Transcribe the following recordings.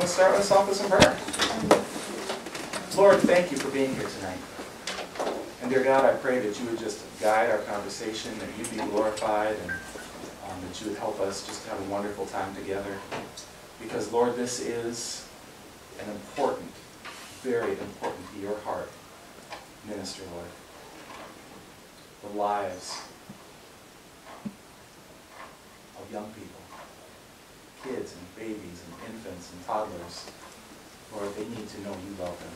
let's start us off with some prayer. Lord, thank you for being here tonight. And dear God, I pray that you would just guide our conversation, that you'd be glorified, and that you would help us just have a wonderful time together. Because, Lord, this is an important, very important to your heart ministry, Lord. The lives of young people, kids and babies and infants and toddlers. Lord, they need to know you love them.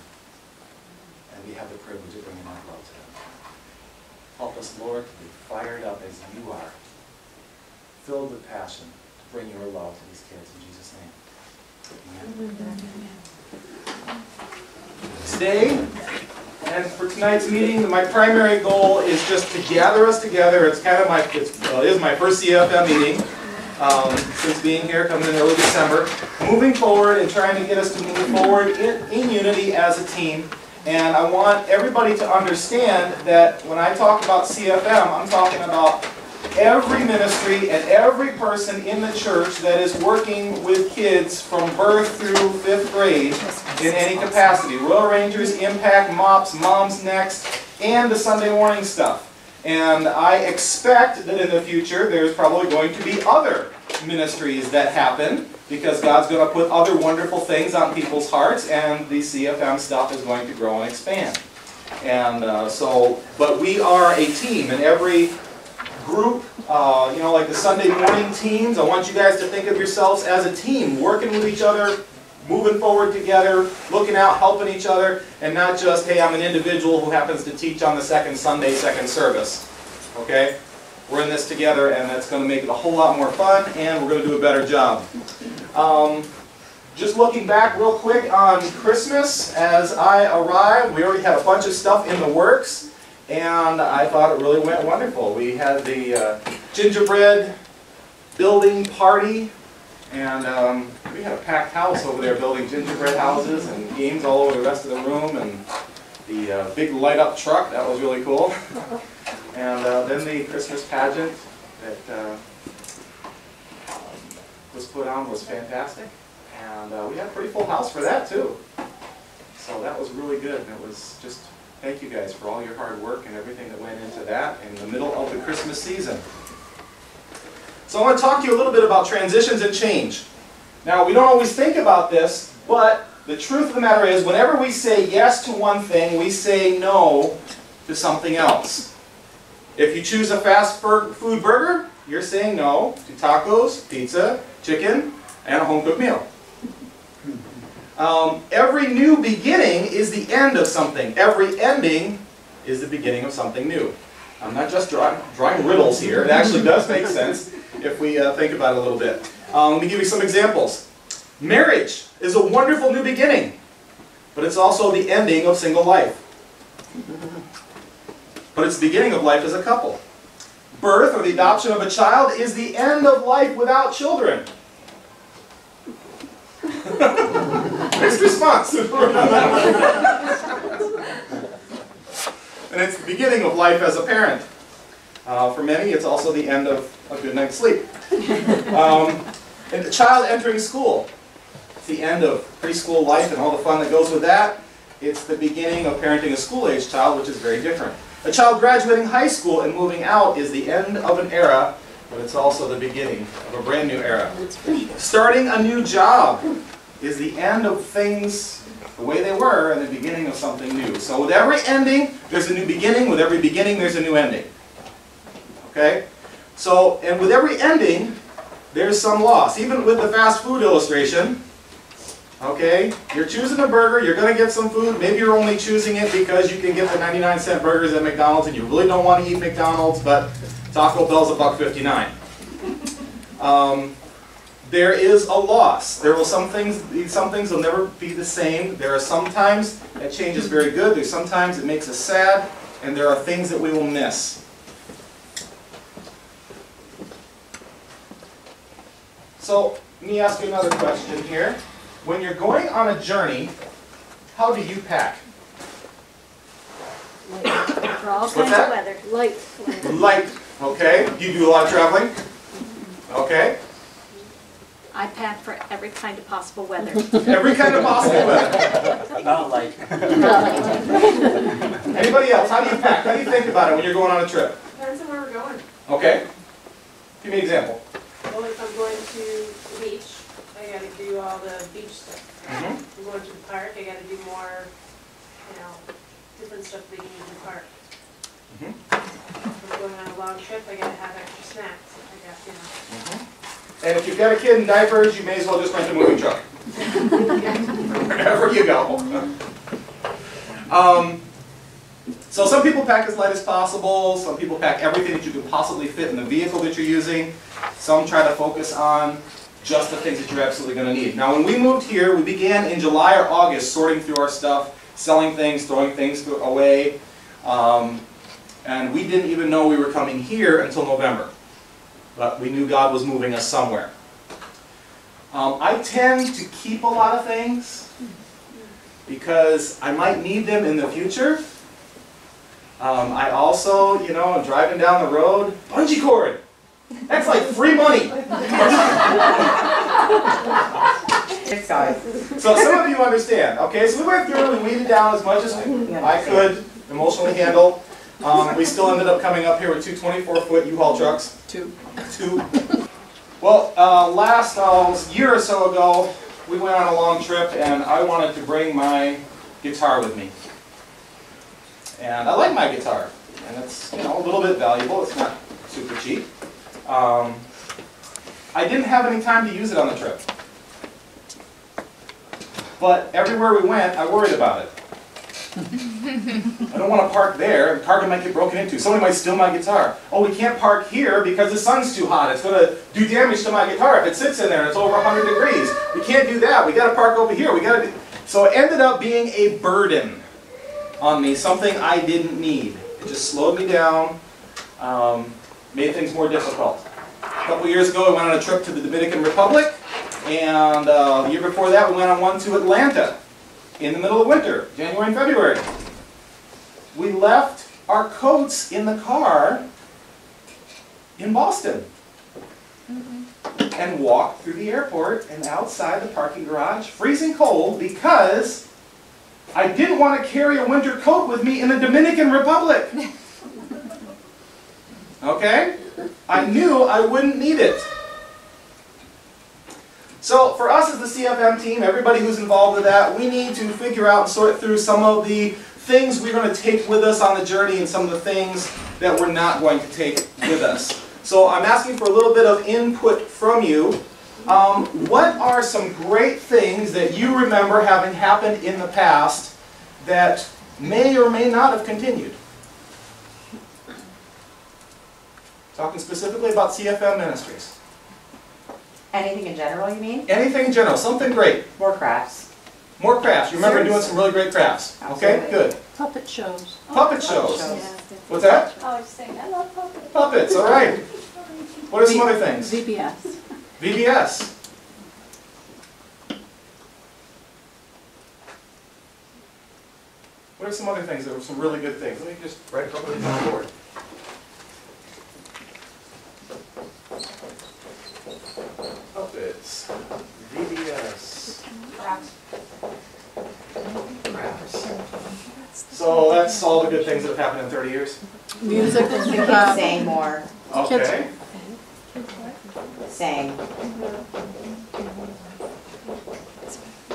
And we have the privilege of bringing that love to them. Help us, Lord, to be fired up as you are, filled with passion to bring your love to these kids. In Jesus' name. Amen. Today, and for tonight's meeting, my primary goal is just to gather us together. It's kind of it is my first CFM meeting since being here, coming in early December. Moving forward and trying to get us to move forward in unity as a team. And I want everybody to understand that when I talk about CFM, I'm talking about every ministry and every person in the church that is working with kids from birth through 5th grade in any capacity. Royal Rangers, Impact, MOPS, Moms Next, and the Sunday morning stuff. And I expect that in the future there's probably going to be other ministries that happen, because God's going to put other wonderful things on people's hearts, and the CFM stuff is going to grow and expand. And but we are a team, and every group, like the Sunday morning teams, I want you guys to think of yourselves as a team, working with each other, moving forward together, looking out, helping each other, and not just, hey, I'm an individual who happens to teach on the second Sunday, second service. Okay? We're in this together, and that's going to make it a whole lot more fun, and we're going to do a better job. Just looking back real quick on Christmas, as I arrived, we already had a bunch of stuff in the works, and I thought it really went wonderful. We had the gingerbread building party, and we had a packed house over there building gingerbread houses and games all over the rest of the room, and the big light-up truck, that was really cool. And then the Christmas pageant that was put on was fantastic. And we had a pretty full house for that too. So that was really good. And it was just, thank you guys for all your hard work and everything that went into that in the middle of the Christmas season. So I want to talk to you a little bit about transitions and change. Now, we don't always think about this, but the truth of the matter is, whenever we say yes to one thing, we say no to something else. If you choose a fast food burger, you're saying no to tacos, pizza, chicken, and a home-cooked meal. Every new beginning is the end of something. Every ending is the beginning of something new. I'm not just drawing riddles here. It actually does make sense if we think about it a little bit. Let me give you some examples. Marriage is a wonderful new beginning, but it's also the ending of single life. But it's the beginning of life as a couple. Birth, or the adoption of a child, is the end of life without children. Mixed response. And it's the beginning of life as a parent. For many, it's also the end of a good night's sleep. And the child entering school. It's the end of preschool life and all the fun that goes with that. It's the beginning of parenting a school-age child, which is very different. A child graduating high school and moving out is the end of an era, but it's also the beginning of a brand new era. Starting a new job is the end of things the way they were and the beginning of something new. So with every ending, there's a new beginning. With every beginning, there's a new ending. Okay? So, and with every ending, there's some loss. Even with the fast food illustration, okay, you're choosing a burger, you're going to get some food. Maybe you're only choosing it because you can get the 99-cent burgers at McDonald's and you really don't want to eat McDonald's, but Taco Bell's $1.59. There is a loss. There will some things will never be the same. There are sometimes that change is very good. There's sometimes it makes us sad, and there are things that we will miss. So let me ask you another question here. When you're going on a journey, how do you pack? Light. For all kinds of weather. Light. Light. Okay. You do a lot of traveling? Okay. I pack for every kind of possible weather. Every kind of possible weather. Not like. Anybody else? How do you pack? How do you think about it when you're going on a trip? Depends on where we're going. Okay. Give me an example. Well, if I'm going to the beach, I gotta do all the beach stuff. Mhm. If I'm going to the park, I gotta do more, different stuff that you need in the park. Mhm. If I'm going on a long trip, I gotta have extra snacks. I got, Mhm. And if you've got a kid in diapers, you may as well just rent a moving truck. Wherever you go. So some people pack as light as possible. Some people pack everything that you could possibly fit in the vehicle that you're using. Some try to focus on just the things that you're absolutely going to need. Now when we moved here, we began in July or August sorting through our stuff, selling things, throwing things away. And we didn't even know we were coming here until November. But we knew God was moving us somewhere. I tend to keep a lot of things because I might need them in the future. I also, I'm driving down the road, bungee cord. That's like free money. So some of you understand. Okay, so we went through and weeded down as much as I could emotionally handle. We still ended up coming up here with two 24-foot U-Haul trucks. Two. Well, last year or so ago, we went on a long trip, and I wanted to bring my guitar with me. And I like my guitar, and it's a little bit valuable. It's not super cheap. I didn't have any time to use it on the trip, but everywhere we went, I worried about it. I don't want to park there. The car might get broken into. Somebody might steal my guitar. Oh, we can't park here because the sun's too hot. It's going to do damage to my guitar if it sits in there and it's over 100 degrees. We can't do that. We got to park over here. So it ended up being a burden on me, something I didn't need. It just slowed me down, made things more difficult. A couple years ago, we went on a trip to the Dominican Republic, and the year before that, we went on one to Atlanta. In the middle of winter, January and February. We left our coats in the car in Boston and walked through the airport and outside the parking garage, freezing cold, because I didn't want to carry a winter coat with me in the Dominican Republic. Okay? I knew I wouldn't need it. So for us as the CFM team, everybody who's involved with that, we need to figure out and sort through some of the things we're going to take with us on the journey and some of the things that we're not going to take with us. So I'm asking for a little bit of input from you. What are some great things that you remember having happened in the past that may or may not have continued? Talking specifically about CFM ministries. Anything in general, you mean? Anything in general, something great. More crafts. More crafts. You remember doing some really great crafts. Okay, Absolutely. good. Puppet shows. Puppet shows. shows. What's that? Oh, I was saying, I love puppets. Puppets, all right. What are some other things? VBS. VBS. What are some other things that were some really good things? Let me just write a couple of these on the board. Puppets. VBS. So that's all the good things that have happened in 30 years? Music. Saying more. Okay. Saying.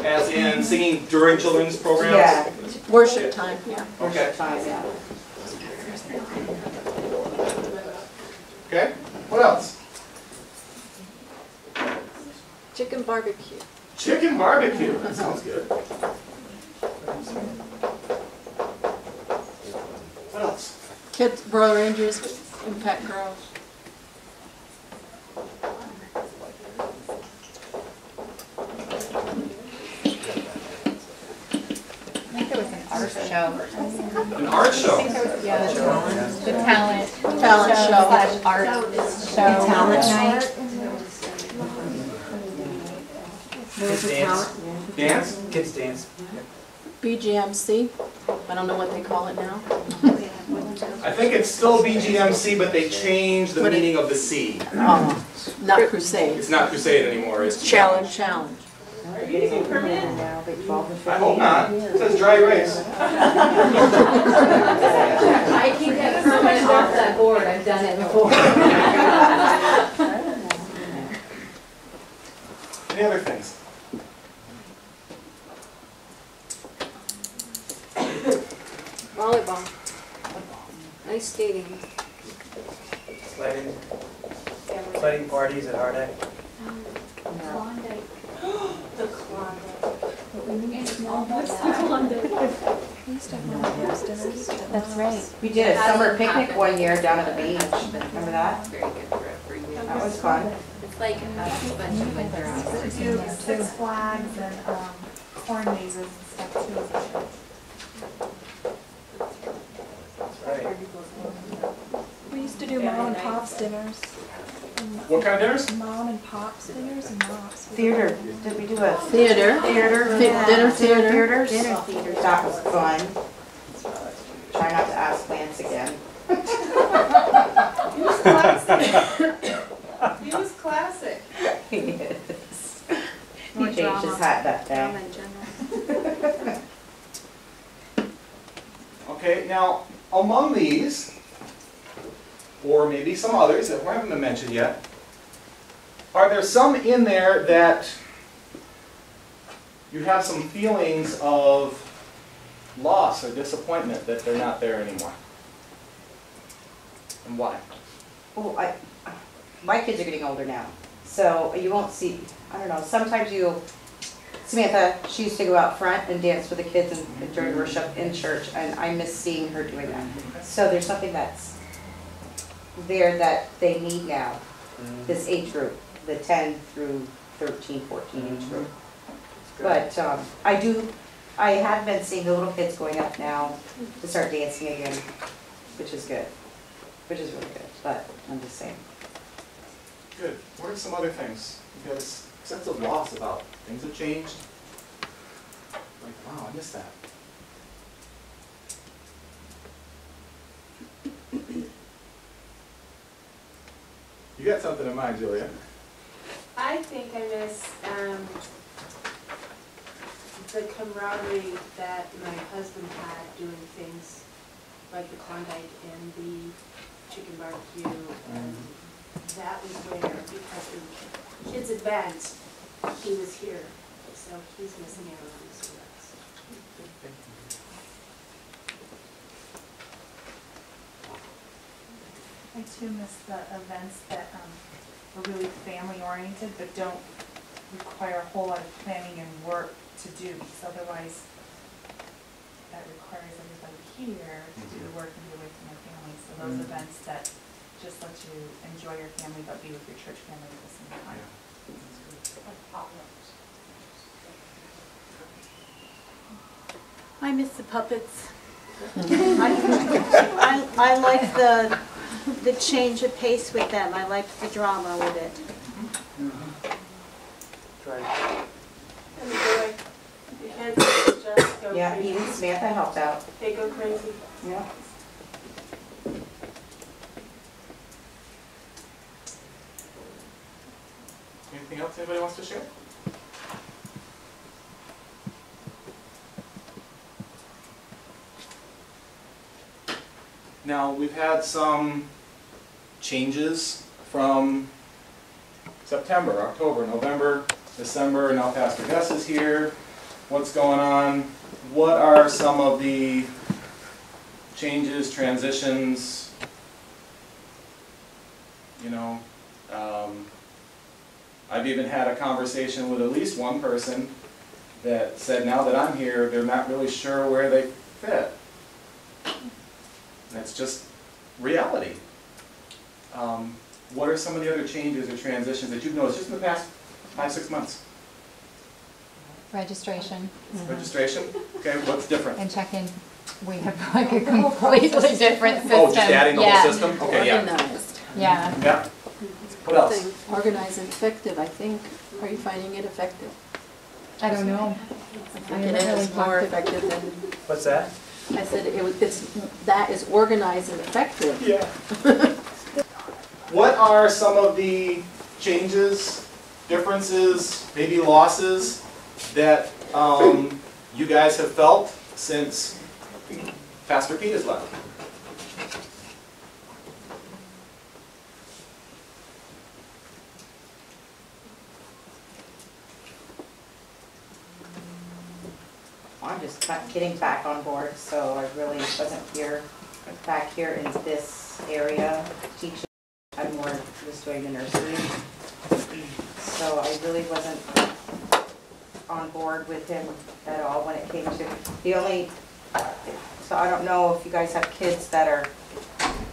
As in singing during children's programs? Yeah. Worship time, yeah. Okay. Fine, yeah. Okay. What else? Chicken barbecue. Chicken barbecue. That sounds good. What else? Kids, Royal Rangers and pet girls. I think there was an art show. An art show. Yeah, the talent show. slash art show. Talent night. Kids dance. Dance? Kids dance. BGMC. I don't know what they call it now. I think it's still BGMC, but they changed the What it- meaning of the C. Oh, not crusade. It's not crusade anymore, it's Challenge. Are you getting permanent now, like 12 and 15? I hope not. It says dry erase. I can get permanent off that board, I've done it before. Any other things? Volleyball. Ice skating. Sledding parties at Hardegg. The Klondike. That's right. We did a summer picnic one year down at the beach. Remember that? Very good for every year. That was fun. It's like a bunch of winter houses. We do Six Flags and corn mazes and stuff too. That's right. We used to do mom and pop's dinners. What kind of dinners? Mom and pop's dinners and mops. Theater. Did we do a Theater. theater? Dinner theater. Theaters? Dinner theaters. That was fun. Try not to ask Lance again. He was classic. He was classic. He is. He changed his hat that day. Okay, now, among these, or maybe some others that haven't been mentioned yet, are there some in there that you have some feelings of loss or disappointment that they're not there anymore? And why? Well, my kids are getting older now, so you won't see, I don't know, sometimes Samantha, she used to go out front and dance with the kids and during worship in church, and I miss seeing her doing that. So there's something that's there that they need now, this age group, the 10 through 13, 14 age group. But I have been seeing the little kids going up now to start dancing again, which is good, which is really good, but I'm just saying. Good. What are some other things? You have a sense of loss about things have changed. Like, wow, I missed that. You got something in mind, Julia? I think I miss the camaraderie that my husband had doing things like the Klondike and the chicken barbecue. And that was where, because the kids' event, he was here. So he's missing out on these events. I too miss the events that are really family oriented but don't require a whole lot of planning and work to do, because otherwise that requires everybody here to do the work and be away from their families. So those events that just let you enjoy your family but be with your church family at the same time. Like potlucks. I miss the puppets. I like the change of pace with them. I like the drama with it. Right. And the boy, the kids just go Yeah, crazy. even Samantha helped out. They go crazy. Yeah. Anything else anybody wants to share? Now, we've had some changes from September, October, November, December, now Pastor Gus is here. What's going on? What are some of the changes, transitions? You know, I've even had a conversation with at least one person that said now that I'm here, they're not really sure where they fit. That's just reality. What are some of the other changes or transitions that you've noticed just in the past 5-6 months? Registration Registration? Okay, what's different? and check-in. We have like a completely different system. Oh, just adding the Yeah. whole system? Okay, yeah. Organized. Yeah. Yeah. What else? Thing. Organized and effective, I think. Are you finding it effective? I don't know. I think it is more effective than, What's that? I said that is organized and effective. Yeah. What are some of the changes, differences, maybe losses that you guys have felt since Pastor Pete has left? I'm just getting back on board, so I really wasn't back here in this area teaching. I'm more just doing the nursery. So I really wasn't on board with him at all when it came to, so I don't know if you guys have kids that are,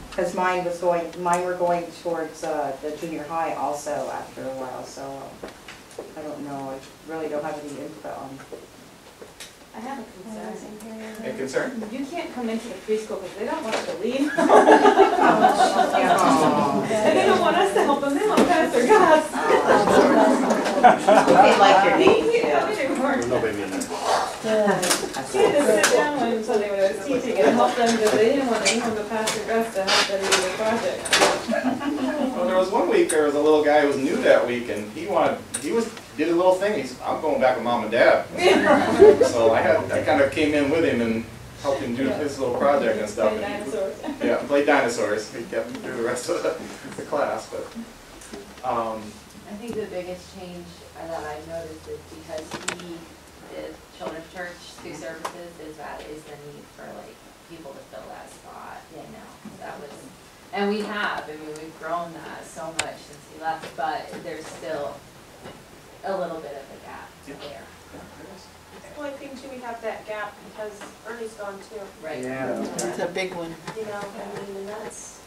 because mine were going towards the junior high also after a while, so I don't know, I really don't have any input on. I have a concern. A concern? You can't come into the preschool because they don't want you to leave. Oh. And they don't want us to help them, they want Pastor Gus. They like your name. He can't come anymore. There's no baby in there. He had to sit down when somebody was teaching and help them because they didn't want anyone but Pastor Gus to help them do the project. Well, there was one week, there was a little guy who was new that week, and did a little thing. He's, I'm going back with mom and dad. So I kind of came in with him and helped him do his little project and stuff. Play dinosaurs. Yeah, play dinosaurs. He kept him through the rest of the class, but. I think the biggest change that I've noticed is because he did children's church through services is the need for like people to fill that spot, you know, that was, and we have, I mean, we've grown that so much since he left, but there's still a little bit of a gap there. Well, I think too, we have that gap because Ernie's gone too. Right. Yeah. It's a big one. You know, I mean, and that's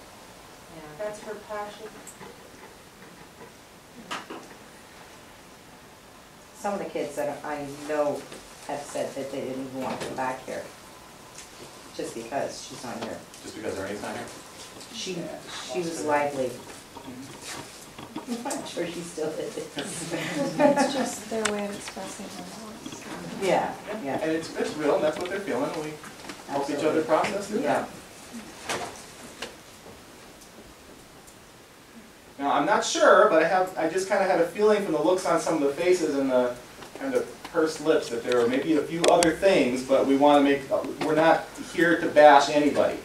her passion. Some of the kids that I know have said that they didn't even want to come back here, just because she's not here. Just because Ernie's not here? She was lively. I'm sure she still is. That's just their way of expressing their wants. Yeah, yeah. And it's real, and that's what they're feeling, and we help each other process through that. Now, I'm not sure, but I just kind of had a feeling from the looks on some of the faces and the kind of pursed lips that there are maybe a few other things, but we're not here to bash anybody,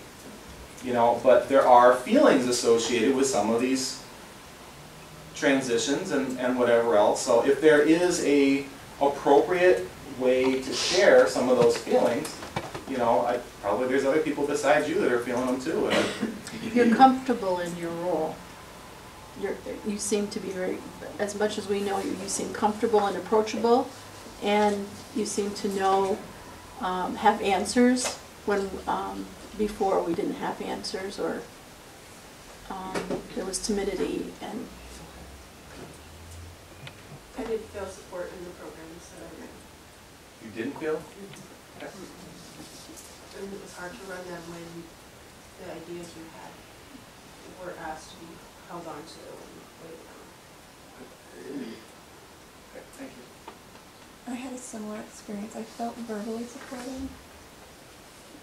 you know, but there are feelings associated with some of these transitions and whatever else. So if there is a appropriate way to share some of those feelings, you know, probably there's other people besides you that are feeling them too. You're comfortable in your role. You seem to be as much as we know you, you seem comfortable and approachable, and you seem to know, have answers when before we didn't have answers, or there was timidity. And I did feel support in the programs that I ran. You didn't feel? And it was hard to run them when the ideas you had were asked to be held on to and waited on. Okay, thank you. I had a similar experience. I felt verbally supported,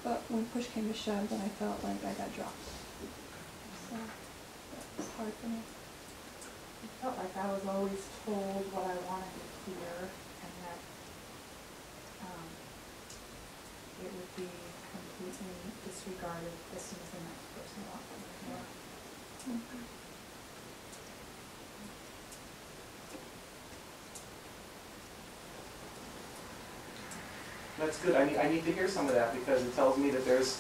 but when push came to shove, then I felt like I got dropped. So that was hard for me. I felt like I was always told what I wanted to hear, and that it would be completely disregarded as soon as the next person walked in the door. Mm-hmm. That's good. I need to hear some of that because it tells me that there's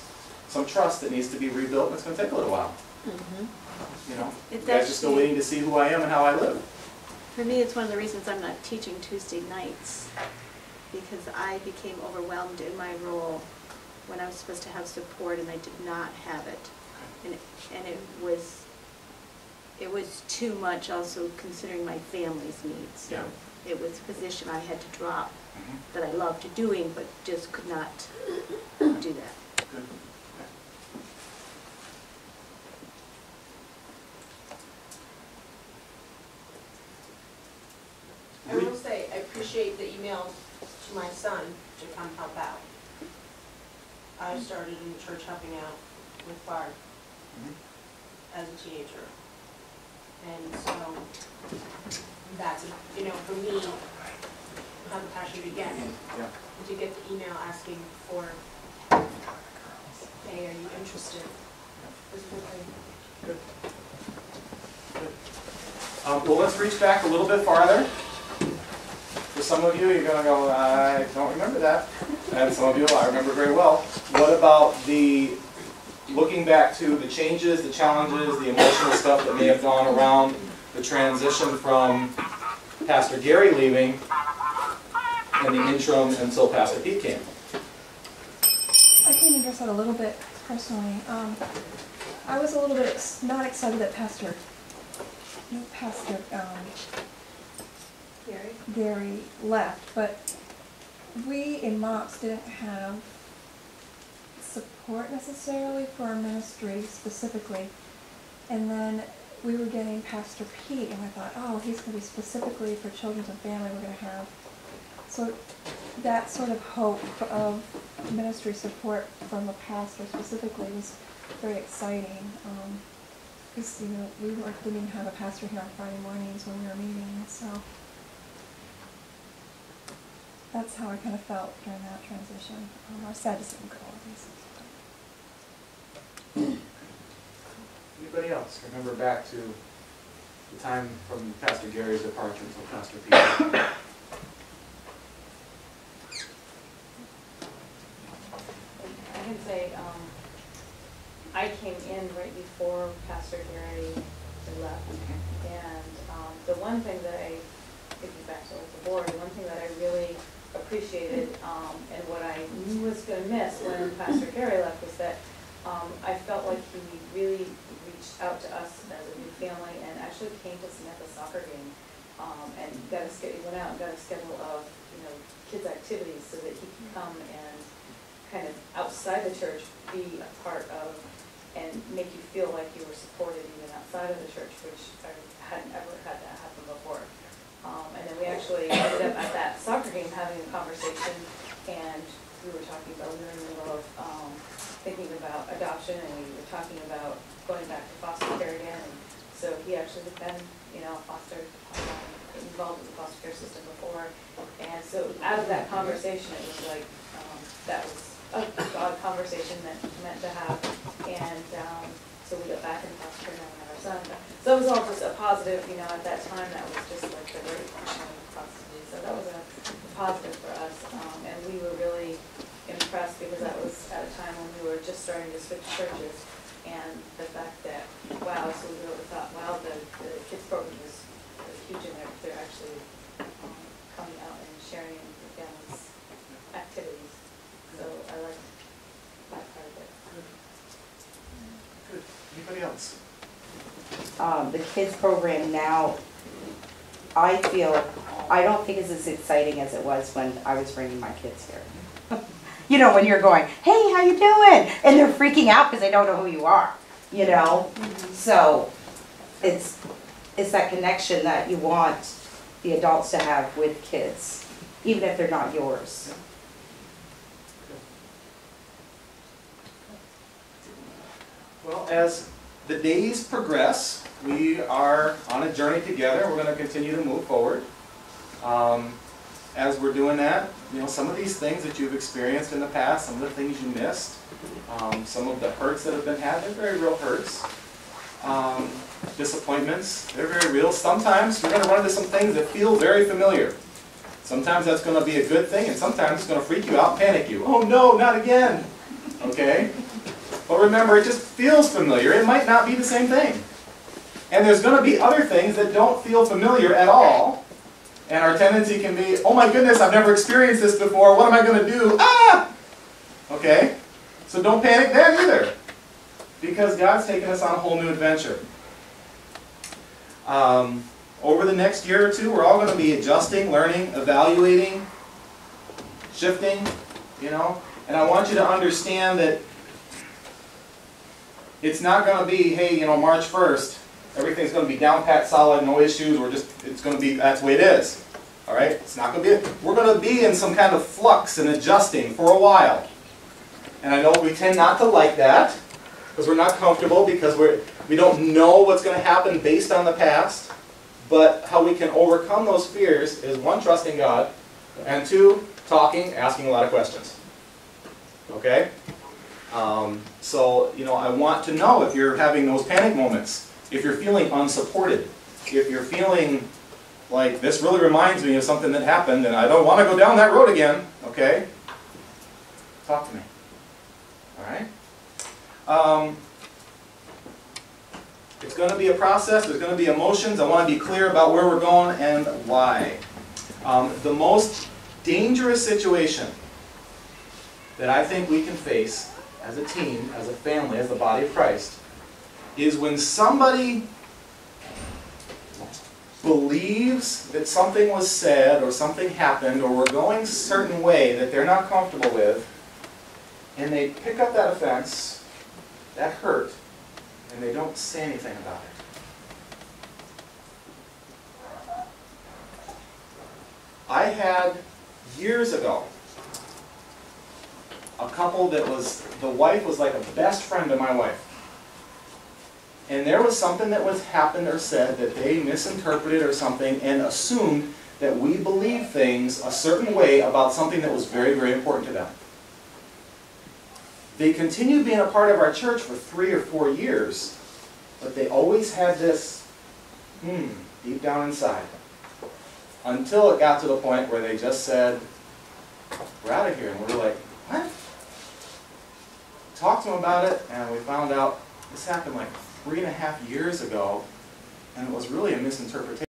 some trust that needs to be rebuilt, and it's going to take a little while. You know, you guys are still waiting to see who I am and how I live. For me, it's one of the reasons I'm not teaching Tuesday nights, because I became overwhelmed in my role when I was supposed to have support, and I did not have it. And it was too much also considering my family's needs. So it was a position I had to drop that I loved doing, but just could not do that. Good. I will say, I appreciate the email to my son to come help out. I started in the church helping out with Barb as a teenager. And so that's, you know, for me, how the passion began. Yeah. To get the email asking for, hey, are you interested? Was a good thing. Good. Well, let's reach back a little bit farther. For some of you, you're going to go, I don't remember that. And some of you, I remember very well. What about the looking back to the changes, the challenges, the emotional stuff that may have gone around the transition from Pastor Gary leaving and the interim until Pastor Pete came? I can address that a little bit personally. I was a little bit not excited that Pastor Gary left, but we in MOPS didn't have support necessarily for our ministry specifically. And then we were getting Pastor Pete, and I thought, oh, he's going to be specifically for children's and family we're going to have. So that sort of hope of ministry support from a pastor specifically was very exciting. Because, you know, we didn't even have a pastor here on Friday mornings when we were meeting, so that's how I kind of felt during that transition. I was sad to see him go, obviously. Anybody else remember back to the time from Pastor Gary's departure until Pastor Pete? I can say, I came in right before Pastor Gary had left. And the one thing that I, thinking back to the board, the one thing that I really appreciated and what I knew was going to miss when Pastor Gary left was that I felt like he really reached out to us as a new family and actually came to Samantha's soccer game and he went out and got a schedule of, you know, kids' activities so that he could come and kind of outside the church be a part of and make you feel like you were supported even outside of the church, which I hadn't ever had that happen before. And then we actually ended up at that soccer game having a conversation, and we were talking about, we were in the middle of thinking about adoption, and we were talking about going back to foster care again. And so he actually had been, you know, involved with the foster care system before. And so out of that conversation, it was like, that was a God conversation that meant to have. And so we got back in foster care and we had our son. So it was all just a positive, you know, at that time, that was just like the great possibility. So that was a positive for us. And we were really impressed because that was at a time when we were just starting to switch churches. And the fact that, wow, so we really thought, wow, the kids program was huge in there. They're actually coming out and sharing with families activities. So I like that part of it. Good. Anybody else? The kids program now, I don't think it's as exciting as it was when I was bringing my kids here. You know, when you're going, hey, how you doing? And they're freaking out because they don't know who you are, you know? So it's that connection that you want the adults to have with kids, even if they're not yours. Well, as the days progress, we are on a journey together. We're going to continue to move forward. As we're doing that, you know, some of these things that you've experienced in the past, some of the things you missed, some of the hurts that have been had, they're very real hurts. Disappointments, they're very real. Sometimes you're going to run into some things that feel very familiar. Sometimes that's going to be a good thing, and sometimes it's going to freak you out, panic you. Oh no, not again! Okay? But remember, it just feels familiar. It might not be the same thing. And there's going to be other things that don't feel familiar at all. And our tendency can be, oh my goodness, I've never experienced this before. What am I going to do? Ah! Okay? So don't panic then either. Because God's taking us on a whole new adventure. Over the next year or two, we're all going to be adjusting, learning, evaluating, shifting, you know. And I want you to understand that it's not going to be, hey, you know, March 1st, everything's going to be down pat, solid, no issues, it's going to be, that's the way it is. All right? It's not going to be, we're going to be in some kind of flux and adjusting for a while. And I know we tend not to like that, because we're not comfortable, because we don't know what's going to happen based on the past. But how we can overcome those fears is, one, trusting God, and two, talking, asking a lot of questions. Okay? So, I want to know if you're having those panic moments, if you're feeling unsupported, if you're feeling like this really reminds me of something that happened and I don't want to go down that road again, okay? Talk to me. All right? It's going to be a process. There's going to be emotions. I want to be clear about where we're going and why. The most dangerous situation that I think we can face as a team, as a family, as the body of Christ, is when somebody believes that something was said or something happened or we're going a certain way that they're not comfortable with, and they pick up that offense, that hurt, and they don't say anything about it. I had, years ago, a couple that the wife was like a best friend of my wife. And there was something that was happened or said that they misinterpreted or something and assumed that we believed things a certain way about something that was very, very important to them. They continued being a part of our church for 3 or 4 years, but they always had this, deep down inside. Until it got to the point where they just said, we're out of here. And we were like, what? Talked to them about it, and we found out this happened like 3.5 years ago, and it was really a misinterpretation.